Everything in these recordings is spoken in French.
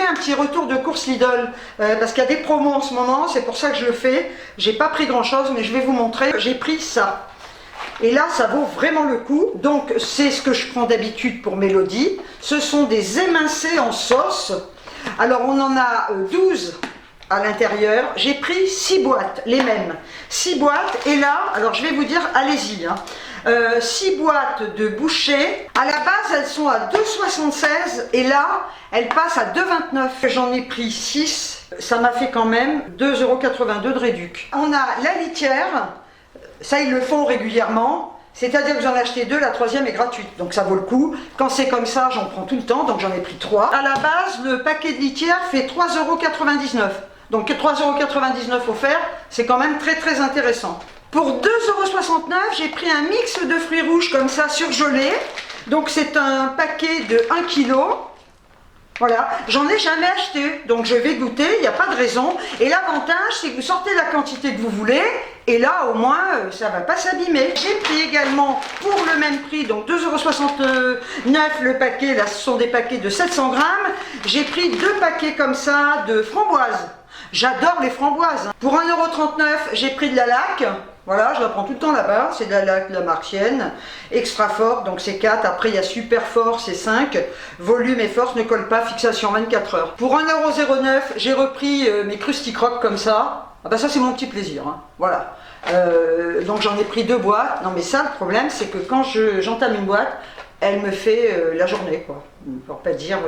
un petit retour de course Lidl, parce qu'il y a des promos en ce moment, c'est pour ça que je le fais. J'ai pas pris grand chose, mais je vais vous montrer. J'ai pris ça. Et là, ça vaut vraiment le coup. Donc, c'est ce que je prends d'habitude pour Mélodie. Ce sont des émincés en sauce. Alors, on en a 12 à l'intérieur. J'ai pris 6 boîtes, les mêmes. 6 boîtes. Et là, alors je vais vous dire, allez-y. 6 boîtes de bouchées. À la base, elles sont à 2,76 et là, elles passent à 2,29. J'en ai pris 6. Ça m'a fait quand même 2,82 € de réduc. On a la litière. Ça, ils le font régulièrement. C'est-à-dire que j'en ai acheté 2, la troisième est gratuite. Donc ça vaut le coup. Quand c'est comme ça, j'en prends tout le temps. Donc j'en ai pris 3. À la base, le paquet de litière fait 3,99 €. Donc 3,99 € offert, c'est quand même très intéressant. Pour 2,69 €, j'ai pris un mix de fruits rouges comme ça surgelés. Donc c'est un paquet de 1 kg. Voilà, j'en ai jamais acheté, donc je vais goûter, il n'y a pas de raison. Et l'avantage, c'est que vous sortez la quantité que vous voulez, et là, au moins, ça ne va pas s'abîmer. J'ai pris également, pour le même prix, donc 2,69 € le paquet, là ce sont des paquets de 700 grammes. J'ai pris 2 paquets comme ça de framboises. J'adore les framboises. Pour 1,39 €, j'ai pris de la laque. Voilà, je la prends tout le temps là-bas, c'est de la marque Sienne, extra fort, donc c'est 4, après il y a super fort, c'est 5, volume et force ne collent pas, fixation 24 heures. Pour 1,09 €, j'ai repris mes Krusty Crocs comme ça, ah bah ça c'est mon petit plaisir, hein. Voilà. Donc j'en ai pris 2 boîtes, non mais ça le problème c'est que quand j'entame une boîte, elle me fait la journée quoi, pour pas dire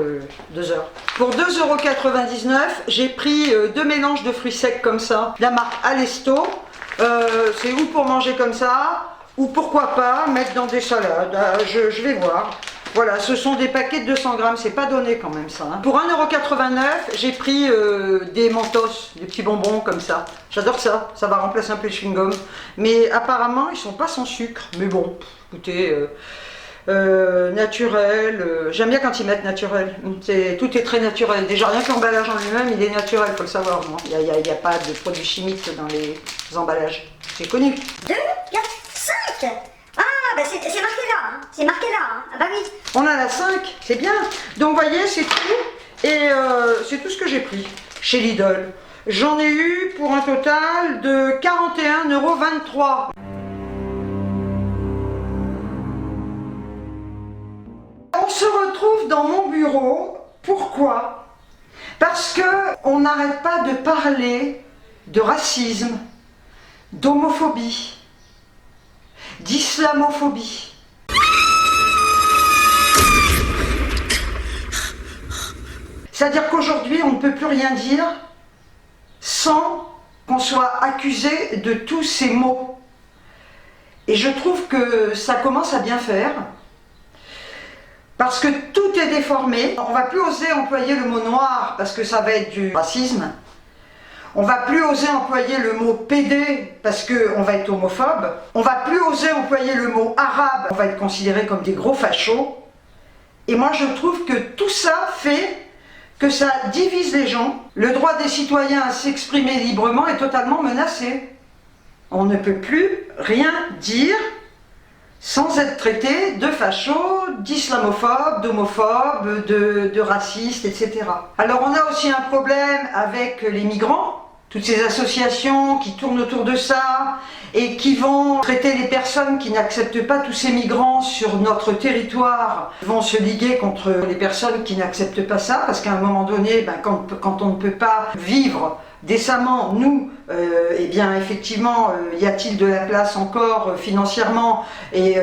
2 heures. Pour 2,99 €, j'ai pris 2 mélanges de fruits secs comme ça, la marque Alesto. C'est ou pour manger comme ça, ou pourquoi pas mettre dans des salades, je vais voir. Voilà, ce sont des paquets de 200 grammes, c'est pas donné quand même ça. Hein. Pour 1,89 €, j'ai pris des Mentos, des petits bonbons comme ça. J'adore ça, ça va remplacer un peu le chewing-gum. Mais apparemment, ils sont pas sans sucre. Mais bon, écoutez, naturel, j'aime bien quand ils mettent naturel. Tout est très naturel. Déjà, rien que l'emballage en lui-même, il est naturel, il faut le savoir. Il n'y a pas de produits chimiques dans les emballages. C'est connu. 2, 4, 5. Ah, bah c'est marqué là. Hein. C'est marqué là. Hein. Ah bah oui. On en a 5, c'est bien. Donc, vous voyez, c'est tout. Et c'est tout ce que j'ai pris chez Lidl. J'en ai eu pour un total de 41,23 €. On se retrouve dans mon bureau. Pourquoi? Parce que on n'arrête pas de parler de racisme, d'homophobie, d'islamophobie. C'est-à-dire qu'aujourd'hui, on ne peut plus rien dire sans qu'on soit accusé de tous ces mots. Et je trouve que ça commence à bien faire. Parce que tout est déformé. On ne va plus oser employer le mot noir parce que ça va être du racisme. On ne va plus oser employer le mot PD parce qu'on va être homophobe. On ne va plus oser employer le mot arabe. On va être considéré comme des gros fachos. Et moi je trouve que tout ça fait que ça divise les gens. Le droit des citoyens à s'exprimer librement est totalement menacé. On ne peut plus rien dire sans être traité de facho, d'islamophobe, d'homophobe, de raciste, etc. Alors on a aussi un problème avec les migrants, toutes ces associations qui tournent autour de ça et qui vont traiter les personnes qui n'acceptent pas tous ces migrants sur notre territoire, vont se liguer contre les personnes qui n'acceptent pas ça, parce qu'à un moment donné, quand on ne peut pas vivre décemment, nous, eh bien effectivement, y a-t-il de la place encore financièrement et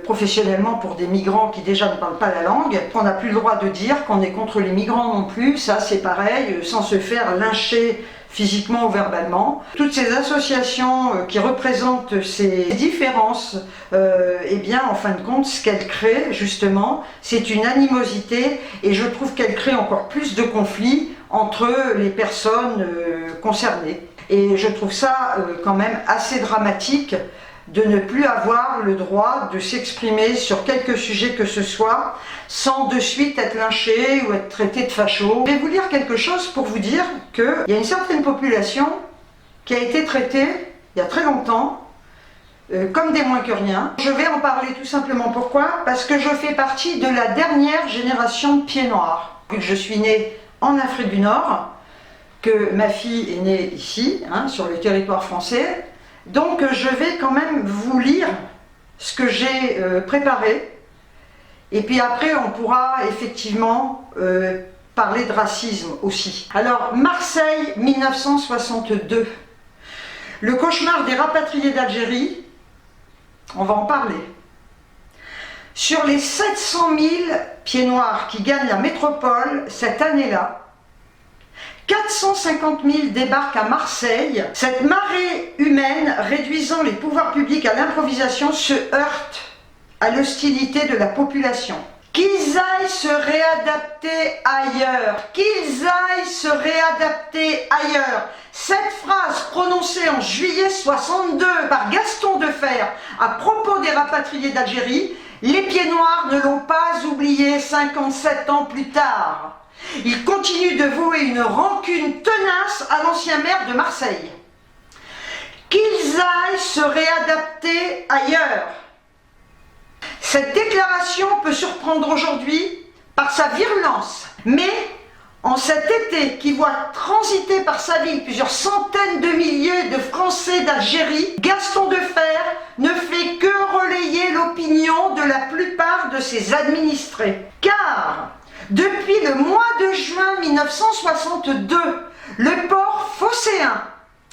professionnellement pour des migrants qui déjà ne parlent pas la langue? On n'a plus le droit de dire qu'on est contre les migrants non plus, ça c'est pareil, sans se faire lyncher physiquement ou verbalement. Toutes ces associations qui représentent ces différences, eh bien en fin de compte, ce qu'elles créent justement, c'est une animosité et je trouve qu'elles créent encore plus de conflits entre les personnes concernées. Et je trouve ça quand même assez dramatique de ne plus avoir le droit de s'exprimer sur quelque sujet que ce soit sans de suite être lynché ou être traité de facho. Je vais vous lire quelque chose pour vous dire qu'il y a une certaine population qui a été traitée il y a très longtemps comme des moins que rien. Je vais en parler tout simplement. Pourquoi? Parce que je fais partie de la dernière génération de pieds noirs. Vu que je suis née en Afrique du Nord, que ma fille est née ici, hein, sur le territoire français. Donc je vais quand même vous lire ce que j'ai préparé. Et puis après, on pourra effectivement parler de racisme aussi. Alors, Marseille, 1962. Le cauchemar des rapatriés d'Algérie, on va en parler. Sur les 700 000 pieds noirs qui gagnent la métropole cette année-là, 450 000 débarquent à Marseille. Cette marée humaine réduisant les pouvoirs publics à l'improvisation se heurte à l'hostilité de la population. Qu'ils aillent se réadapter ailleurs, qu'ils aillent se réadapter ailleurs. Cette phrase prononcée en juillet 62 par Gaston Defferre à propos des rapatriés d'Algérie, les pieds noirs ne l'ont pas oublié 57 ans plus tard. Ils continuent de vouer une rancune tenace à l'ancien maire de Marseille. Qu'ils aillent se réadapter ailleurs. Cette déclaration peut surprendre aujourd'hui par sa virulence, mais en cet été qui voit transiter par sa ville plusieurs centaines de milliers de Français d'Algérie, Gaston Defferre ne fait que relayer l'opinion de la plupart de ses administrés. Car depuis le mois de juin 1962, le port phocéen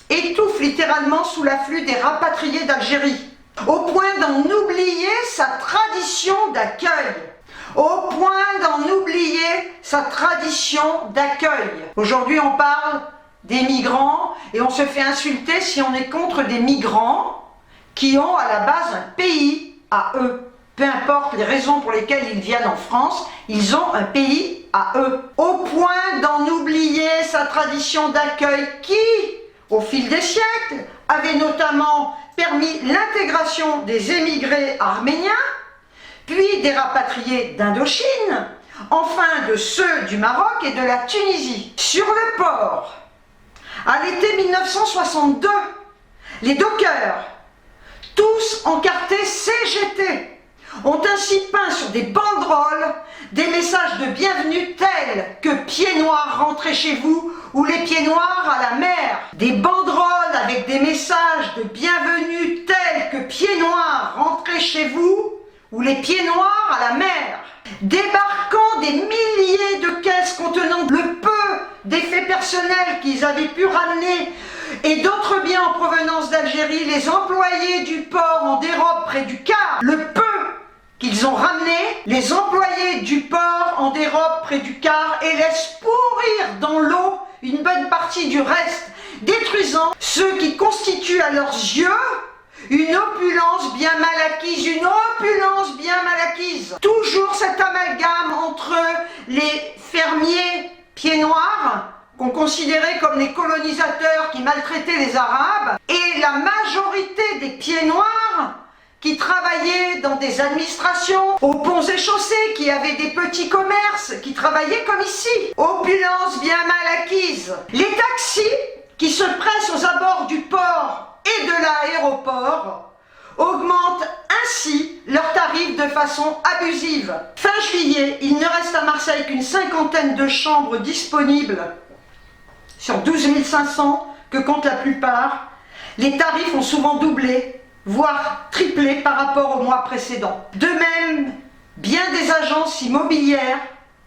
étouffe littéralement sous l'afflux des rapatriés d'Algérie, au point d'en oublier sa tradition d'accueil. Au point d'en oublier sa tradition d'accueil. Aujourd'hui, on parle des migrants et on se fait insulter si on est contre des migrants qui ont à la base un pays à eux. Peu importe les raisons pour lesquelles ils viennent en France, ils ont un pays à eux. Au point d'en oublier sa tradition d'accueil qui, au fil des siècles, avait notamment permis l'intégration des émigrés arméniens, puis des rapatriés d'Indochine, enfin de ceux du Maroc et de la Tunisie. Sur le port, à l'été 1962, les dockers, tous encartés CGT, ont ainsi peint sur des banderoles des messages de bienvenue tels que « Pieds noirs, rentrez chez vous » ou « Les pieds noirs à la mer ». Des banderoles avec des messages de bienvenue tels que « Pieds noirs, rentrez chez vous » ou « Les pieds noirs à la mer ». Débarquant des milliers de caisses contenant le peu d'effets personnels qu'ils avaient pu ramener et d'autres biens en provenance d'Algérie, les employés du port en dérobe près du quart. Le peu qu'ils ont ramené, les employés du port en dérobent près du quart et laissent pourrir dans l'eau une bonne partie du reste, détruisant ce qui constitue à leurs yeux une opulence bien mal acquise, une opulence bien mal acquise. Toujours cet amalgame entre les fermiers pieds noirs, qu'on considérait comme les colonisateurs qui maltraitaient les Arabes, et la majorité des pieds noirs qui travaillaient dans des administrations, aux ponts et chaussées, qui avaient des petits commerces, qui travaillaient comme ici. Opulence bien mal acquise. Les taxis qui se pressent aux abords du port et de l'aéroport augmentent ainsi leurs tarifs de façon abusive. Fin juillet, il ne reste à Marseille qu'une cinquantaine de chambres disponibles sur 12 500 que comptent la plupart. Les tarifs ont souvent doublé, voire triplé par rapport au mois précédent. De même, bien des agences immobilières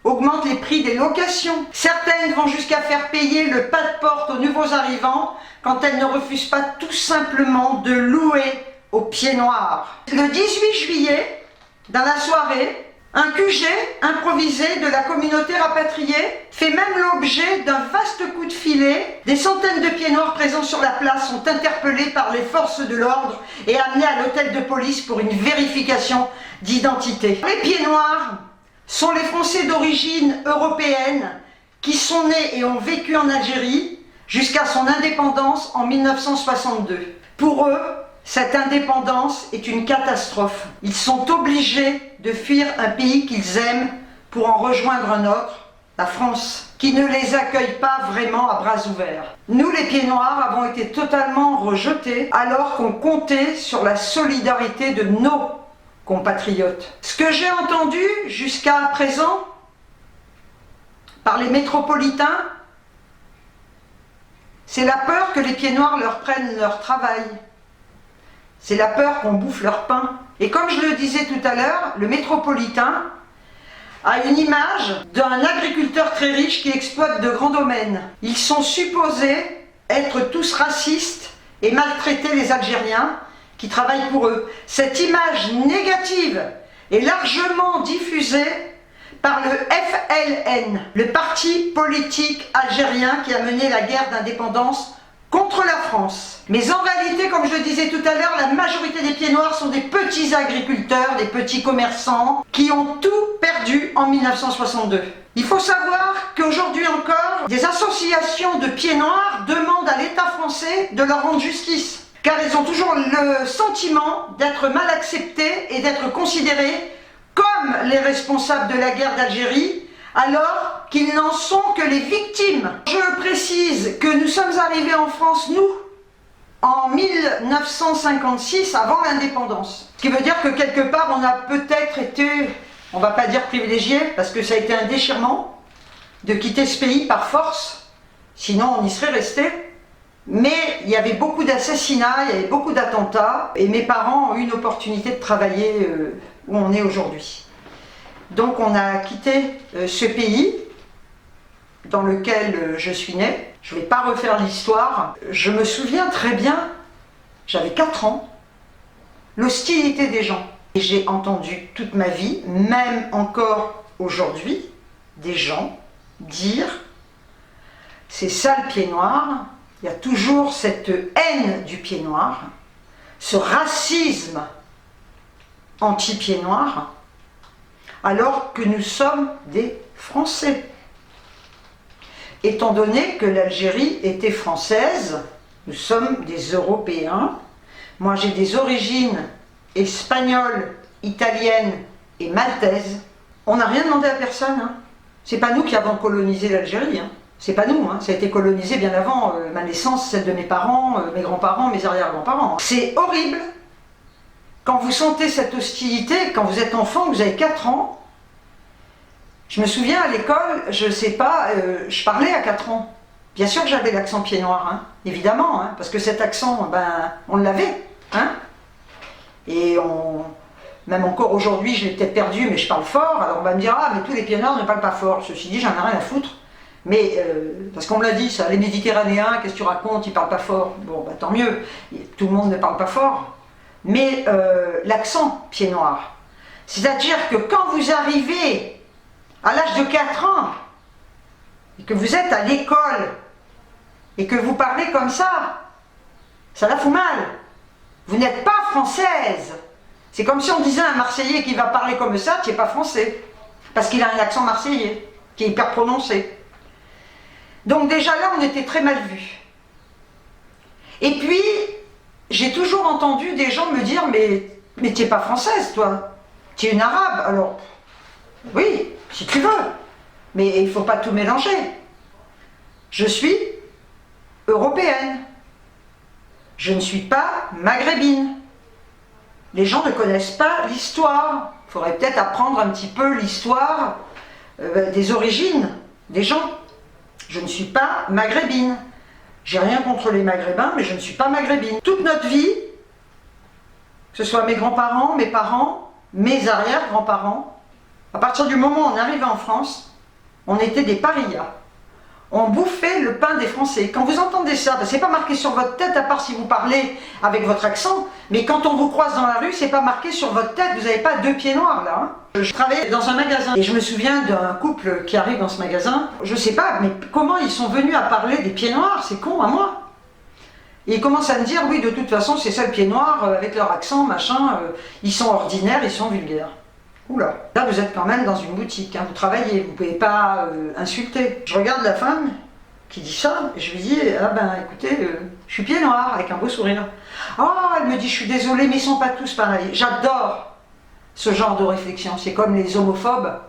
augmentent les prix des locations. Certaines vont jusqu'à faire payer le pas de porte aux nouveaux arrivants quand elles ne refusent pas tout simplement de louer aux pieds noirs. Le 18 juillet, dans la soirée, un QG improvisé de la communauté rapatriée fait même l'objet d'un vaste coup de filet. Des centaines de pieds noirs présents sur la place sont interpellés par les forces de l'ordre et amenés à l'hôtel de police pour une vérification d'identité. Les pieds noirs sont les Français d'origine européenne qui sont nés et ont vécu en Algérie jusqu'à son indépendance en 1962. Pour eux, cette indépendance est une catastrophe. Ils sont obligés de fuir un pays qu'ils aiment pour en rejoindre un autre, la France, qui ne les accueille pas vraiment à bras ouverts. Nous, les pieds noirs, avons été totalement rejetés alors qu'on comptait sur la solidarité de nos compatriotes. Ce que j'ai entendu jusqu'à présent par les métropolitains, c'est la peur que les pieds noirs leur prennent leur travail. C'est la peur qu'on bouffe leur pain. Et comme je le disais tout à l'heure, le métropolitain a une image d'un agriculteur très riche qui exploite de grands domaines. Ils sont supposés être tous racistes et maltraiter les Algériens qui travaillent pour eux. Cette image négative est largement diffusée par le FLN, le parti politique algérien qui a mené la guerre d'indépendance contre la France. Mais en réalité, comme je le disais tout à l'heure, la majorité des pieds noirs sont des petits agriculteurs, des petits commerçants qui ont tout perdu en 1962. Il faut savoir qu'aujourd'hui encore, des associations de pieds noirs demandent à l'État français de leur rendre justice, car ils ont toujours le sentiment d'être mal acceptés et d'être considérés comme les responsables de la guerre d'Algérie, alors qu'ils n'en sont que les victimes. Je précise que nous sommes arrivés en France, nous, en 1956, avant l'indépendance. Ce qui veut dire que quelque part, on a peut-être été, on va pas dire privilégiés, parce que ça a été un déchirement de quitter ce pays par force, sinon on y serait resté. Mais il y avait beaucoup d'assassinats, il y avait beaucoup d'attentats, et mes parents ont eu une opportunité de travailler où on est aujourd'hui. Donc on a quitté ce pays dans lequel je suis née. Je ne vais pas refaire l'histoire. Je me souviens très bien, j'avais 4 ans, l'hostilité des gens. Et j'ai entendu toute ma vie, même encore aujourd'hui, des gens dire « c'est ça le pied noir ». Il y a toujours cette haine du pied noir, ce racisme anti-pied noir, alors que nous sommes des Français. Étant donné que l'Algérie était française, nous sommes des Européens. Moi j'ai des origines espagnoles, italiennes et maltaises. On n'a rien demandé à personne. Hein. C'est pas nous qui avons colonisé l'Algérie. Hein. C'est pas nous, hein. Ça a été colonisé bien avant ma naissance, celle de mes parents, mes grands-parents, mes arrière-grands-parents. C'est horrible quand vous sentez cette hostilité, quand vous êtes enfant, vous avez 4 ans. Je me souviens à l'école, je sais pas, je parlais à 4 ans. Bien sûr que j'avais l'accent pied noir, hein, évidemment, hein, parce que cet accent, ben, on l'avait. Hein, et même encore aujourd'hui, je l'ai peut-être perdu, mais je parle fort. Alors on va me dire, ah, mais tous les pieds noirs ne parlent pas fort. Ceci dit, j'en ai rien à foutre. Mais, parce qu'on me l'a dit, ça, les Méditerranéens, qu'est-ce que tu racontes, ils parlent pas fort. Bon, bah tant mieux, tout le monde ne parle pas fort. Mais l'accent pied noir, c'est-à-dire que quand vous arrivez à l'âge de 4 ans, et que vous êtes à l'école, et que vous parlez comme ça la fout mal. Vous n'êtes pas française. C'est comme si on disait à un Marseillais qui va parler comme ça, tu n'es pas français. Parce qu'il a un accent marseillais, qui est hyper prononcé. Donc déjà là, on était très mal vus. Et puis, j'ai toujours entendu des gens me dire, mais tu n'es pas française, toi. Tu es une arabe. Alors, oui, si tu veux. Mais il ne faut pas tout mélanger. Je suis européenne. Je ne suis pas maghrébine. Les gens ne connaissent pas l'histoire. Il faudrait peut-être apprendre un petit peu l'histoire des origines des gens. Je ne suis pas maghrébine. J'ai rien contre les maghrébins, mais je ne suis pas maghrébine. Toute notre vie, que ce soit mes grands-parents, mes parents, mes arrière-grands-parents, à partir du moment où on arrivait en France, on était des parias. On bouffait le pain des Français. Quand vous entendez ça, ben c'est pas marqué sur votre tête, à part si vous parlez avec votre accent, mais quand on vous croise dans la rue, c'est pas marqué sur votre tête, vous n'avez pas 2 pieds noirs là. Hein. Je travaillais dans un magasin et je me souviens d'un couple qui arrive dans ce magasin, je sais pas, mais comment ils sont venus à parler des pieds noirs, c'est con à moi. Et ils commencent à me dire, oui, de toute façon, c'est ça le pied noir, avec leur accent, machin, ils sont ordinaires, ils sont vulgaires. Oula, là vous êtes quand même dans une boutique, hein, vous travaillez, vous ne pouvez pas insulter. Je regarde la femme qui dit ça, et je lui dis, ah ben écoutez, je suis pied noir, avec un beau sourire. Oh, elle me dit, je suis désolée, mais ils ne sont pas tous pareils. J'adore ce genre de réflexion, c'est comme les homophobes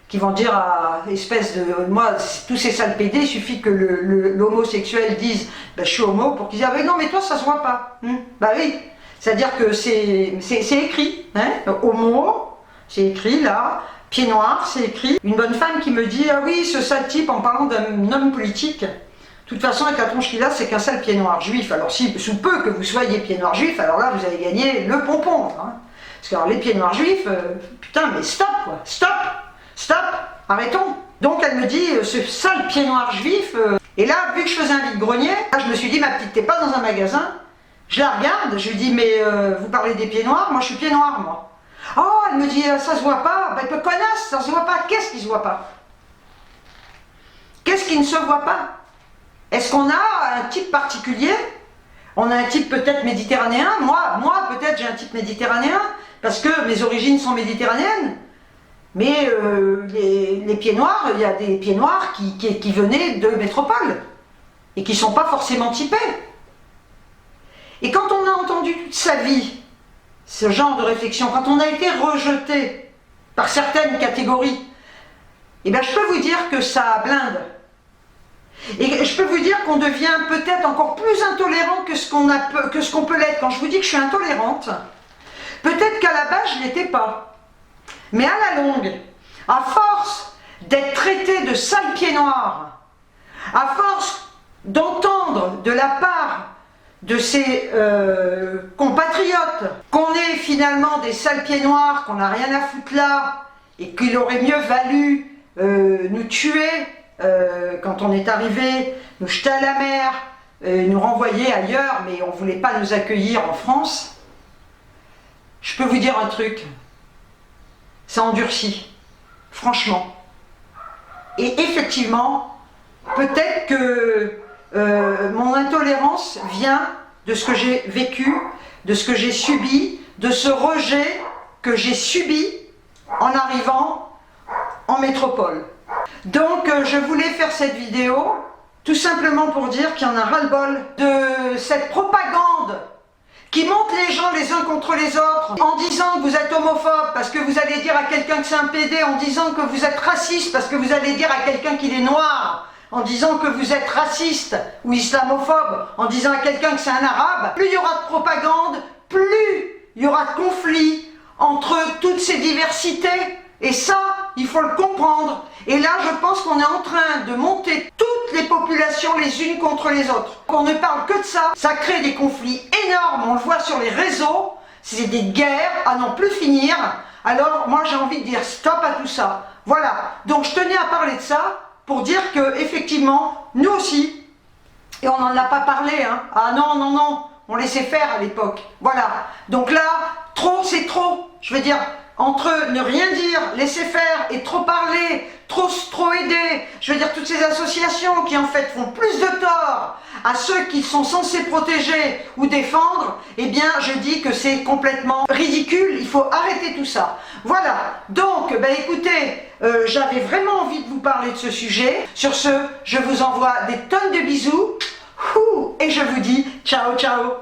qui vont dire à espèce de, moi, tous ces sales pédés, il suffit que l'homosexuel dise, ben, je suis homo, pour qu'ils disent, ah ben non, mais toi ça se voit pas. Bah oui, c'est-à-dire que c'est écrit, hein, homo, c'est écrit là, pied noir, c'est écrit. Une bonne femme qui me dit, ah oui, ce sale type en parlant d'un homme politique. De toute façon, avec la tronche qu'il a, c'est qu'un sale pied noir juif. Alors si, sous peu que vous soyez pied noir juif, alors là, vous avez gagné le pompon. Hein. Parce que alors, les pieds noirs juifs, putain, mais stop, quoi. Stop, stop, arrêtons. Donc elle me dit, ce sale pied noir juif. Et là, vu que je faisais un vide-grenier, je me suis dit, ma petite, t'es pas dans un magasin. Je la regarde, je lui dis, mais vous parlez des pieds noirs, moi je suis pied noir, moi. Oh, elle me dit, ça se voit pas. Ben, connasse, ça se voit pas. Qu'est-ce qui se voit pas? Qu'est-ce qui ne se voit pas? Est-ce qu'on a un type particulier? On a un type peut-être méditerranéen. Moi peut-être j'ai un type méditerranéen, parce que mes origines sont méditerranéennes. Mais les pieds noirs, il y a des pieds noirs qui venaient de métropole, et qui ne sont pas forcément typés. Et quand on a entendu toute sa vie ce genre de réflexion, quand on a été rejeté par certaines catégories, eh bien je peux vous dire que ça blinde. Et je peux vous dire qu'on devient peut-être encore plus intolérant que ce qu'on peut l'être. Quand je vous dis que je suis intolérante, peut-être qu'à la base je ne l'étais pas. Mais à la longue, à force d'être traité de sale pied noir, à force d'entendre de la part de ses compatriotes qu'on est finalement des sales pieds noirs, qu'on n'a rien à foutre là, et qu'il aurait mieux valu nous tuer quand on est arrivé, nous jeter à la mer, nous renvoyer ailleurs, mais on ne voulait pas nous accueillir en France. Je peux vous dire un truc, ça endurcit, franchement. Et effectivement, peut-être que mon intolérance vient de ce que j'ai vécu, de ce que j'ai subi, de ce rejet que j'ai subi en arrivant en métropole. Donc je voulais faire cette vidéo tout simplement pour dire qu'il y en a ras-le-bol de cette propagande qui monte les gens les uns contre les autres en disant que vous êtes homophobe parce que vous allez dire à quelqu'un que c'est un PD, en disant que vous êtes raciste parce que vous allez dire à quelqu'un qu'il est noir, en disant que vous êtes raciste ou islamophobe, en disant à quelqu'un que c'est un arabe. Plus il y aura de propagande, plus il y aura de conflits entre toutes ces diversités. Et ça, il faut le comprendre. Et là, je pense qu'on est en train de monter toutes les populations les unes contre les autres. On ne parle que de ça. Ça crée des conflits énormes. On le voit sur les réseaux. C'est des guerres à n'en plus finir. Alors, moi, j'ai envie de dire stop à tout ça. Voilà. Donc, je tenais à parler de ça pour dire que, effectivement, nous aussi, et on n'en a pas parlé, hein. Ah non, non, non. On laissait faire à l'époque. Voilà. Donc là, trop, c'est trop. Je veux dire, entre ne rien dire, laisser faire et trop parler, trop aider, je veux dire toutes ces associations qui en fait font plus de tort à ceux qui sont censés protéger ou défendre, eh bien je dis que c'est complètement ridicule, il faut arrêter tout ça. Voilà, donc ben écoutez, j'avais vraiment envie de vous parler de ce sujet. Sur ce, je vous envoie des tonnes de bisous, et je vous dis ciao ciao.